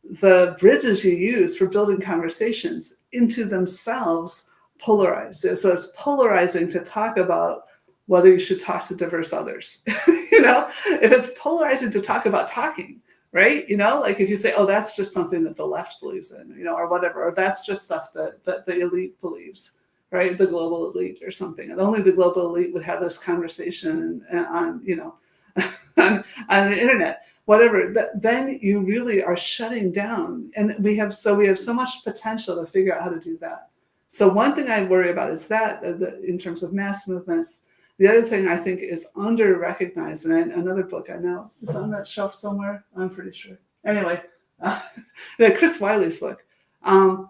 the bridges you use for building conversations into themselves polarized. So it's polarizing to talk about whether you should talk to diverse others. If it's polarizing to talk about talking, right? Like if you say, oh, that's just something that the left believes in, or whatever, or that's just stuff that the elite believes, right? The global elite or something. And only the global elite would have this conversation on the internet, whatever. Then you really are shutting down. And we have so much potential to figure out how to do that. So one thing I worry about is that in terms of mass movements. The other thing I think is under-recognized, and another book I know is on that shelf somewhere, I'm pretty sure. Anyway, Chris Wiley's book. A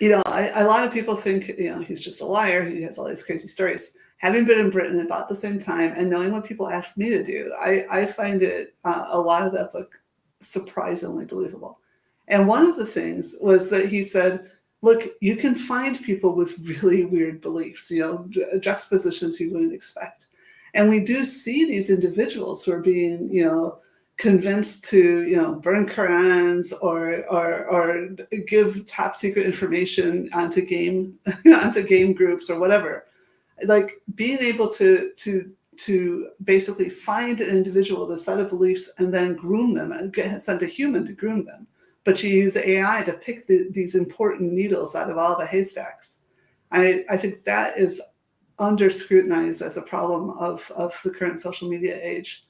lot of people think, he's just a liar. He has all these crazy stories. Having been in Britain about the same time and knowing what people ask me to do, I find it, a lot of that book surprisingly believable. And one of the things was that he said, look, you can find people with really weird beliefs, juxtapositions you wouldn't expect. And we do see these individuals who are being, convinced to, burn Qurans or give top secret information onto game groups or whatever. Like being able to basically find an individual with a set of beliefs and then groom them and send a human to groom them. But you use AI to pick these important needles out of all the haystacks. I think that is under scrutinized as a problem of the current social media age.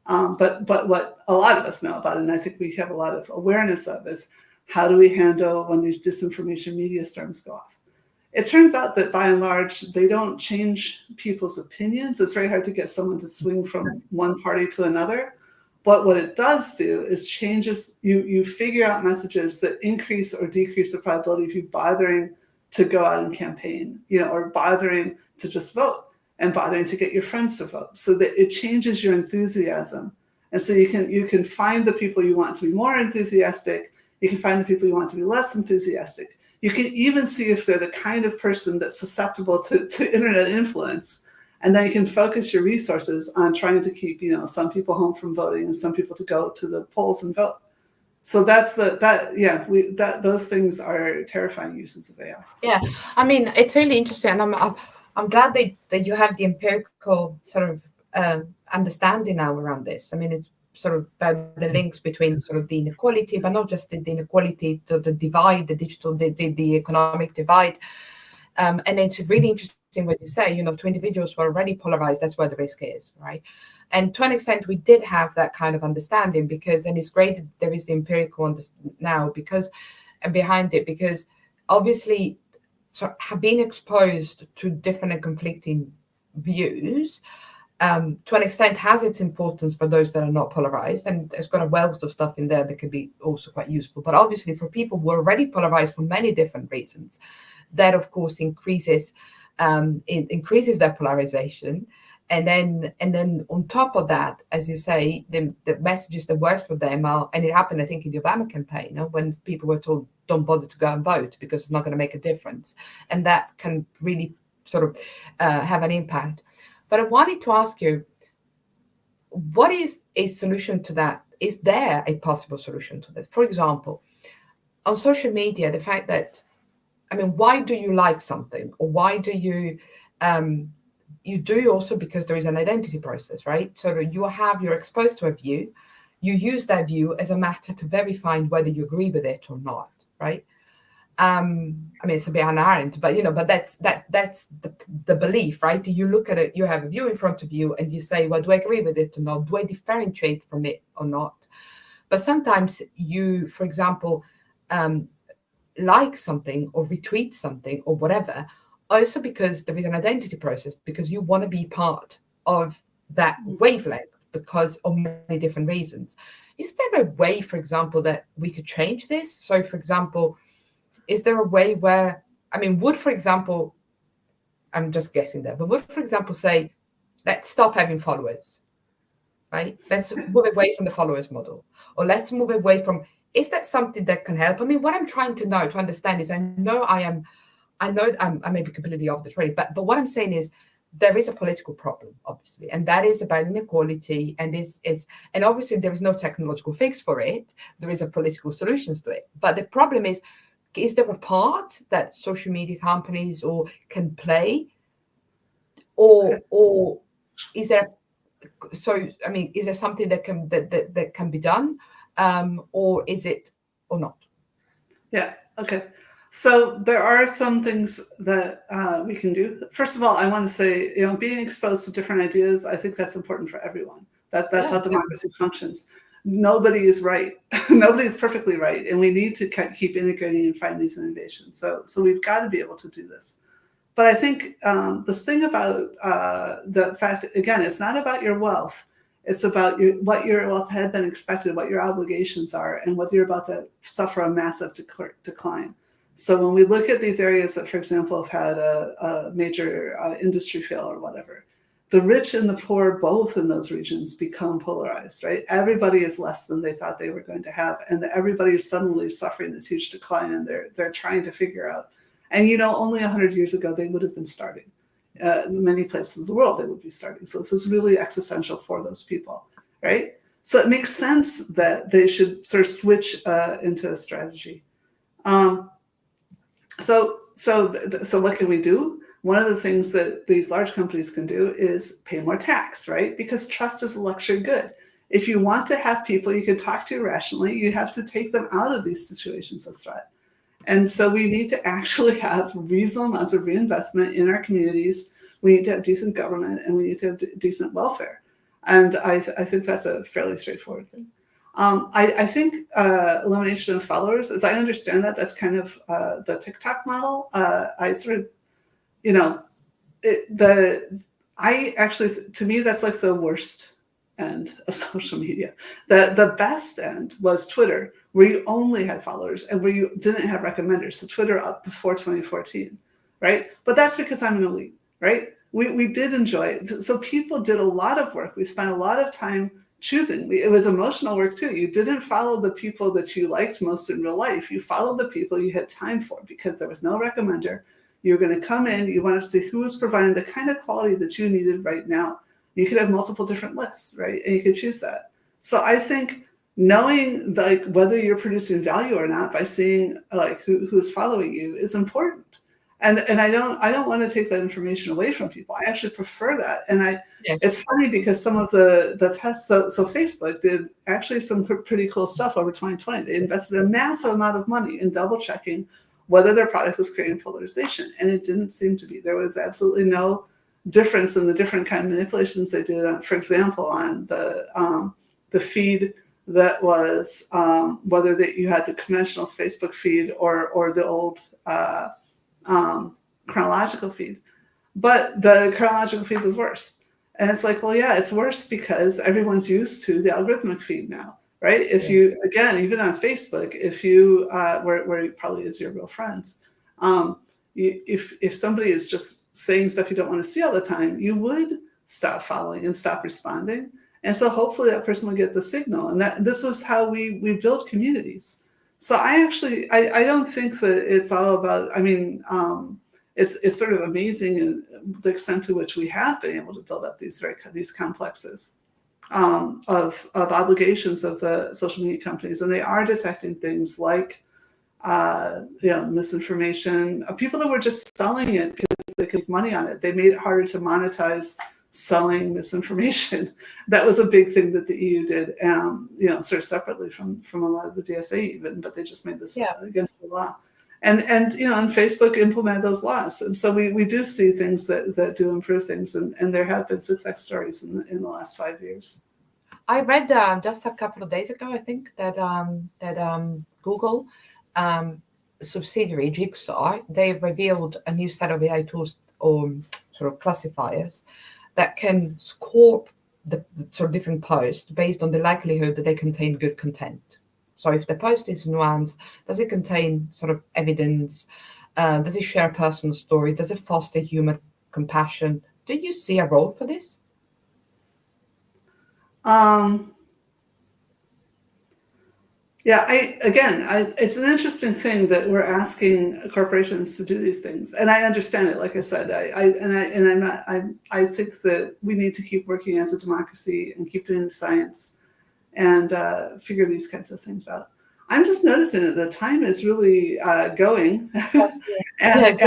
But what a lot of us know about, and I think we have a lot of awareness of, is how do we handle when these disinformation media storms go off? It turns out that by and large, they don't change people's opinions. It's very hard to get someone to swing from one party to another. But what it does do is changes, you figure out messages that increase or decrease the probability of you bothering to go out and campaign, or bothering to just vote and bothering to get your friends to vote, so that it changes your enthusiasm. And so you can find the people you want to be more enthusiastic. You can find the people you want to be less enthusiastic. You can even see if they're the kind of person that's susceptible to internet influence. And then you can focus your resources on trying to keep, some people home from voting and some people to go to the polls and vote. So that's those things are terrifying uses of AI. Yeah, I mean, it's really interesting, and I'm glad that you have the empirical sort of understanding now around this. I mean, it's sort of about the links between sort of the inequality, but not just the inequality, to the divide, the digital, the economic divide. And it's really interesting what you say, to individuals who are already polarized, that's where the risk is, right? And to an extent, we did have that kind of understanding and it's great that there is the empirical now and behind it, because obviously, so have been exposed to different and conflicting views, to an extent has its importance for those that are not polarized, and there's got a wealth of stuff in there that can be also quite useful. But obviously for people who are already polarized for many different reasons, that of course increases their polarization. And then on top of that, as you say, the messages that works for them are, and it happened, I think, in the Obama campaign, when people were told, don't bother to go and vote because it's not going to make a difference. And that can really sort of have an impact. But I wanted to ask you, what is a solution to that? Is there a possible solution to that? For example, on social media, the fact that, I mean, why do you like something? Or why do you, you do also because there is an identity process, right? So you're exposed to a view, you use that view as a matter to verify whether you agree with it or not, right? I mean, it's a bit unerrant, but but that's the belief, right? You look at it, you have a view in front of you, and you say, well, do I agree with it or not? Do I differentiate from it or not? But sometimes you, for example, like something or retweet something or whatever, also because there is an identity process, because you want to be part of that wavelength because of many different reasons. Is there a way, for example, that we could change this? So, for example, is there a way where, I mean, would, for example, I'm just guessing there, but would, for example, say, let's stop having followers, right? Let's move away from the followers model, or let's move away from, is that something that can help? I mean, what I'm trying to understand is, I know I may be completely off the trail, but what I'm saying is there is a political problem, obviously, and that is about inequality, and and obviously there is no technological fix for it. There is a political solutions to it, but the problem is there a part that social media companies can play, or is there? So, I mean, is there something that can be done, or is it or not? Yeah. Okay. So there are some things that we can do. First of all, I want to say, being exposed to different ideas, I think that's important for everyone. That's how democracy functions. Nobody is right. Nobody is perfectly right. And we need to keep integrating and find these innovations. So we've got to be able to do this. But I think this thing about the fact, again, it's not about your wealth. It's about what your wealth had been expected, what your obligations are, and whether you're about to suffer a massive decline. So when we look at these areas that, for example, have had a major industry fail or whatever, the rich and the poor, both in those regions, become polarized, right? Everybody is less than they thought they were going to have, and everybody is suddenly suffering this huge decline, and they're trying to figure out. And only 100 years ago, they would have been starting. In many places in the world, they would be starting. So this is really existential for those people, right? So it makes sense that they should sort of switch into a strategy. So what can we do? One of the things that these large companies can do is pay more tax, right? Because trust is a luxury good. If you want to have people you can talk to rationally, you have to take them out of these situations of threat. And so we need to actually have reasonable amounts of reinvestment in our communities. We need to have decent government, and we need to have decent welfare. And I think that's a fairly straightforward thing. I think elimination of followers, as I understand that, that's kind of the TikTok model. I sort of, to me, that's like the worst end of social media. The best end was Twitter, where you only had followers and where you didn't have recommenders. So Twitter up before 2014, right? But that's because I'm an elite, right? We did enjoy it. So people did a lot of work. We spent a lot of time choosing. It was emotional work too. You didn't follow the people that you liked most in real life. You followed the people you had time for, because there was no recommender. You're going to come in, you want to see who is providing the kind of quality that you needed right now. You could have multiple different lists, right? And you could choose that. So I think knowing like whether you're producing value or not by seeing like who's following you is important. And I don't want to take that information away from people. I actually prefer that. And it's funny because some of the tests, so Facebook did actually some pretty cool stuff over 2020. They invested a massive amount of money in double checking whether their product was creating polarization. And it didn't seem to be. There was absolutely no difference in the different kind of manipulations they did. For example, on the feed that was whether that you had the conventional Facebook feed or the old chronological feed. But the chronological feed was worse. And it's like, well, yeah, it's worse because everyone's used to the algorithmic feed now, right? If you, again, even on Facebook, if you, where it probably is your real friends, if somebody is just saying stuff you don't want to see all the time, you would stop following and stop responding. And so hopefully that person will get the signal. And this was how we build communities. So I don't think that it's all about, it's sort of amazing the extent to which we have been able to build up these complexes of obligations of the social media companies. And they are detecting things like misinformation, people that were just selling it because they could make money on it. They made it harder to monetize selling misinformation. That was a big thing that the EU did, sort of separately from a lot of the DSA even, but they just made this against the law. And Facebook implemented those laws. And so we do see things that do improve things, and there have been success stories in the last 5 years. I read just a couple of days ago, I think, that Google subsidiary Jigsaw, they've revealed a new set of AI tools or sort of classifiers that can score the sort of different posts based on the likelihood that they contain good content. So if the post is nuanced, does it contain sort of evidence? Does it share a personal story? Does it foster human compassion? Do you see a role for this? It's an interesting thing that we're asking corporations to do these things, and I understand it. Like I said, I think that we need to keep working as a democracy and keep doing the science and figure these kinds of things out. I'm just noticing that the time is really going, exactly. And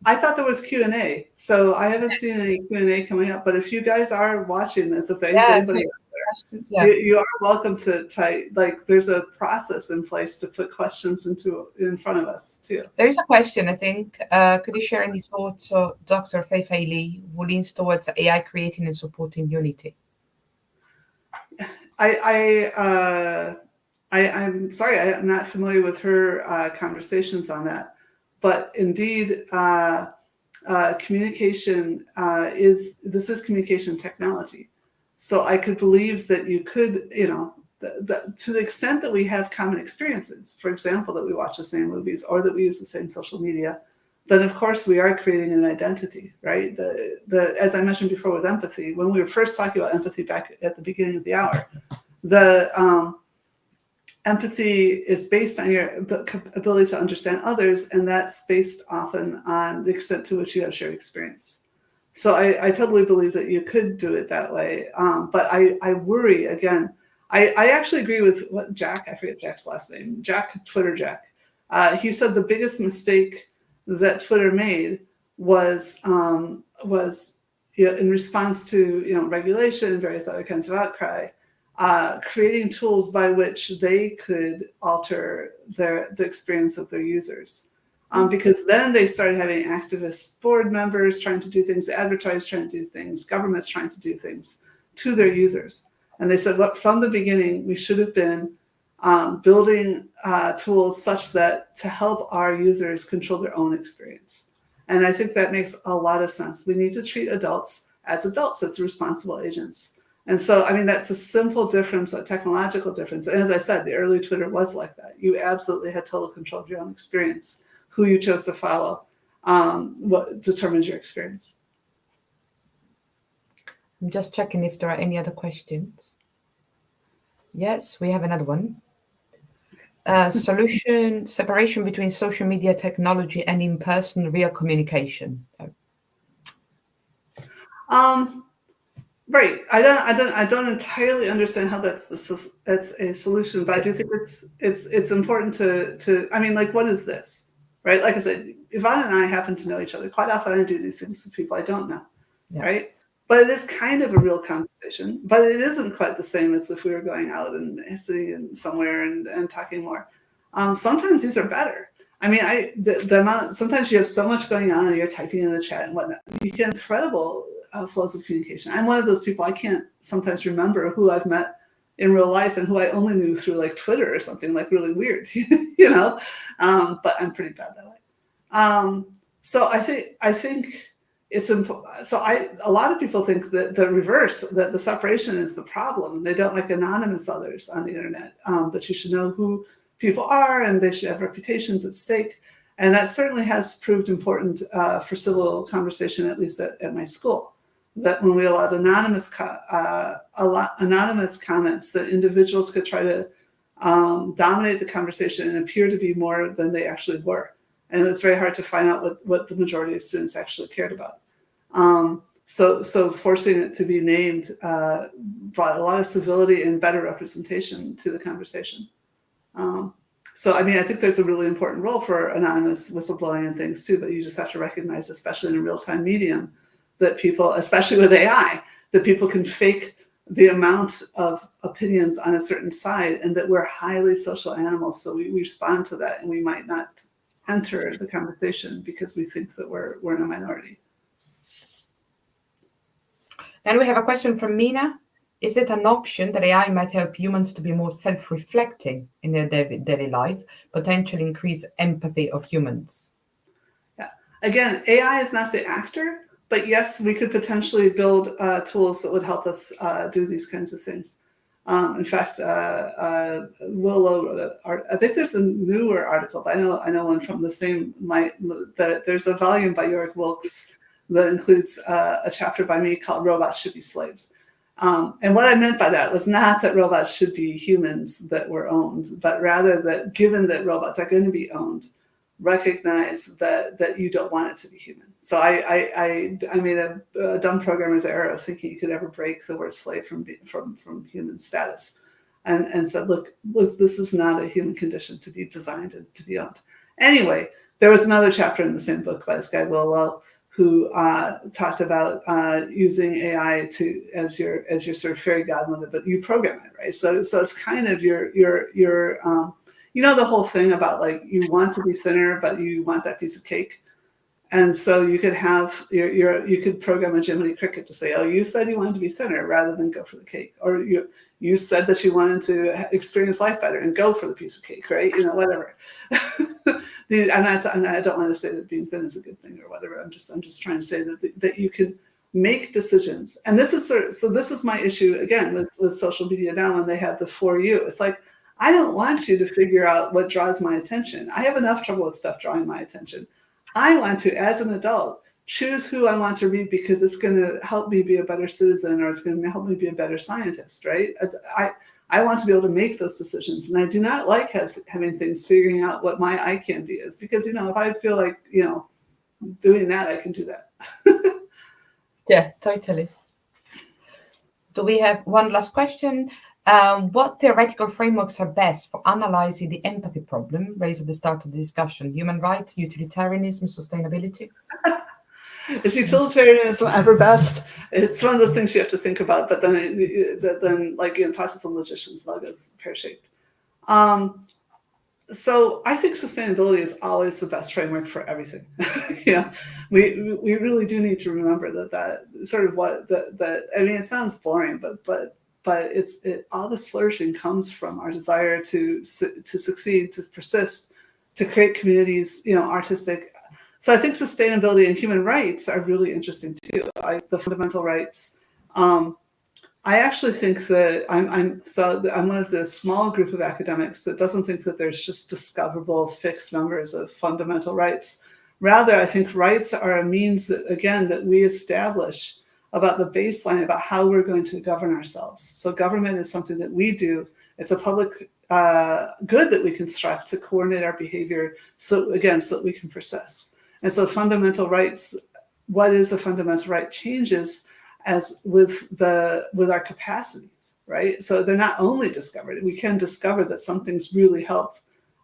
I thought there was Q&A, so I haven't seen any Q&A coming up. But if you guys are watching this, if there's anybody you are welcome to type. Like, there's a process in place to put questions in front of us too. There is a question, I think. Could you share any thoughts, Dr. Fei Li, who leans towards AI creating and supporting unity? I'm sorry, I'm not familiar with her conversations on that, but indeed, communication is communication technology. So I could believe that you could, to the extent that we have common experiences, for example, that we watch the same movies or that we use the same social media, then of course we are creating an identity, right? As I mentioned before with empathy, when we were first talking about empathy back at the beginning of the hour, the empathy is based on your ability to understand others, and that's based often on the extent to which you have shared experience. So I totally believe that you could do it that way. But I worry, again, I actually agree with what Jack, I forget Jack's last name, Twitter Jack. He said the biggest mistake that Twitter made was in response to regulation and various other kinds of outcry, creating tools by which they could alter the experience of their users. Because then they started having activist board members trying to do things, advertisers trying to do things, governments trying to do things to their users. And they said, well, from the beginning, we should have been building tools such that to help our users control their own experience. And I think that makes a lot of sense. We need to treat adults as responsible agents. And so, that's a simple difference, a technological difference. And as I said, the early Twitter was like that. You absolutely had total control of your own experience. Who you chose to follow, what determines your experience. I'm just checking if there are any other questions. Yes, we have another one. separation between social media technology and in-person real communication. Right. I don't entirely understand how that's a solution, but I do think it's important to. I mean, like, what is this? Right. Like I said, Yvonne and I happen to know each other. Quite often, I do these things with people I don't know. Yeah. Right. But it is kind of a real conversation. But it isn't quite the same as if we were going out and sitting in somewhere and talking more. Sometimes these are better. I mean, the amount. Sometimes you have so much going on, and you're typing in the chat and whatnot. You get incredible flows of communication. I'm one of those people, I can't sometimes remember who I've met in real life and who I only knew through like Twitter or something, like really weird, you know. But I'm pretty bad that way. So I think it's important. So a lot of people think that the reverse, that the separation is the problem. They don't like anonymous others on the internet. That you should know who people are and they should have reputations at stake. And that certainly has proved important for civil conversation, at least at my school. That when we allowed anonymous comments, that individuals could try to dominate the conversation and appear to be more than they actually were. And it's very hard to find out what the majority of students actually cared about. So forcing it to be named brought a lot of civility and better representation to the conversation. So, I mean, I think there's a really important role for anonymous whistleblowing and things too, but you just have to recognize, especially in a real-time medium, that people, especially with AI, that people can fake the amount of opinions on a certain side, and that we're highly social animals. So we respond to that, and we might not enter the conversation because we think that we're in a minority. Then we have a question from Mina. Is it an option that AI might help humans to be more self-reflecting in their daily life, potentially increase empathy of humans? Yeah. Again, AI is not the actor, but yes, we could potentially build tools that would help us do these kinds of things. In fact, Willow, I think there's a newer article, but I know one from the same. There's a volume by Yorick Wilkes that includes a chapter by me called "Robots Should Be Slaves." And what I meant by that was not that robots should be humans that were owned, but rather that given that robots are going to be owned, recognize that you don't want it to be human. So I made a dumb programmer's error of thinking you could ever break the word slave from human status, and said, look, this is not a human condition to be designed and to be owned. Anyway, there was another chapter in the same book by this guy Will Lowe, who talked about using AI as your sort of fairy godmother, but you program it, right? So it's kind of your you know, the whole thing about like you want to be thinner, but you want that piece of cake. And so you could have you could program a Jiminy Cricket to say, oh, you said you wanted to be thinner rather than go for the cake. Or you said that you wanted to experience life better and go for the piece of cake, right? You know, whatever. And I don't want to say that being thin is a good thing or whatever. I'm just trying to say that you can make decisions. And this is this is my issue again with social media now when they have the for you. It's like, I don't want you to figure out what draws my attention. I have enough trouble with stuff drawing my attention. I want to, as an adult, choose who I want to read because it's going to help me be a better citizen or it's going to help me be a better scientist, right? I want to be able to make those decisions. And I do not like having things figuring out what my eye candy is because, you know, if I feel like, you know, doing that, I can do that. Yeah, totally. Do we have one last question? What theoretical frameworks are best for analyzing the empathy problem raised at the start of the discussion? Human rights, utilitarianism, sustainability? Is utilitarianism ever best? It's one of those things you have to think about, but then like, you know, talk to some logicians, like it's pear-shaped. So I think sustainability is always the best framework for everything. You know, we really do need to remember that sort of that. I mean, it sounds boring, but all this flourishing comes from our desire to succeed, to persist, to create communities, you know, artistic. So I think sustainability and human rights are really interesting too. The fundamental rights. I actually think that I'm one of the small group of academics that doesn't think that there's just discoverable fixed numbers of fundamental rights. Rather, I think rights are a means that we establish about the baseline about how we're going to govern ourselves. So government is something that we do. It's a public good that we construct to coordinate our behavior, so that we can persist. And so fundamental rights, what is a fundamental right, changes as with our capacities, right? So they're not only discovered, we can discover that some things really help.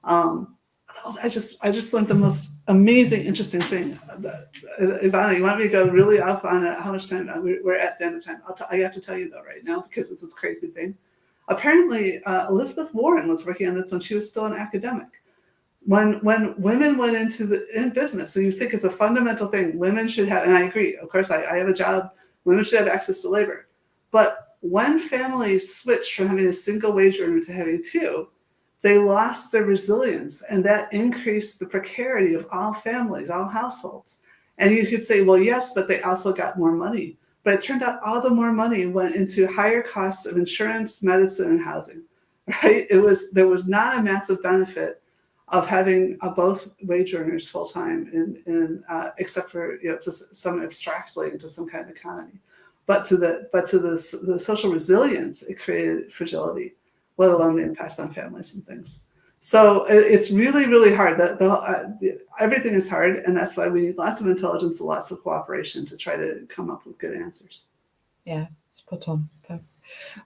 I just learned the most amazing, interesting thing. Ivana, you want me to go really off on how much time? We're at the end of time. I have to tell you though right now, because it's this crazy thing. Apparently, Elizabeth Warren was working on this when she was still an academic. When women went in business, so you think it's a fundamental thing, women should have, and I agree, of course, I have a job, women should have access to labor. But when families switched from having a single wage earner to having two, they lost their resilience, and that increased the precarity of all families, all households. And you could say, well, yes, but they also got more money. But it turned out all the more money went into higher costs of insurance, medicine, and housing, right? There was not a massive benefit of having both wage earners full time, except for to some abstractly into some kind of economy, but to the social resilience it created fragility, let alone the impacts on families and things. So it's really, really hard. Everything is hard, and that's why we need lots of intelligence and lots of cooperation to try to come up with good answers. Yeah, spot on.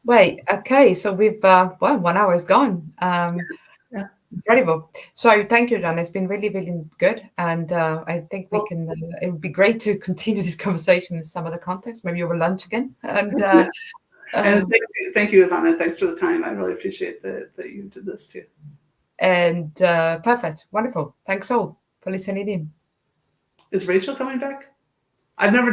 Wait, okay, so we've 1 hour is gone. Yeah. Incredible. So thank you, John. It's been really, really good, and I think we can. It would be great to continue this conversation in some other context, maybe over lunch again. And and thank you, Ivana. Thanks for the time. I really appreciate that you did this too. And perfect, wonderful. Thanks all for listening in. Is Rachel coming back? I've never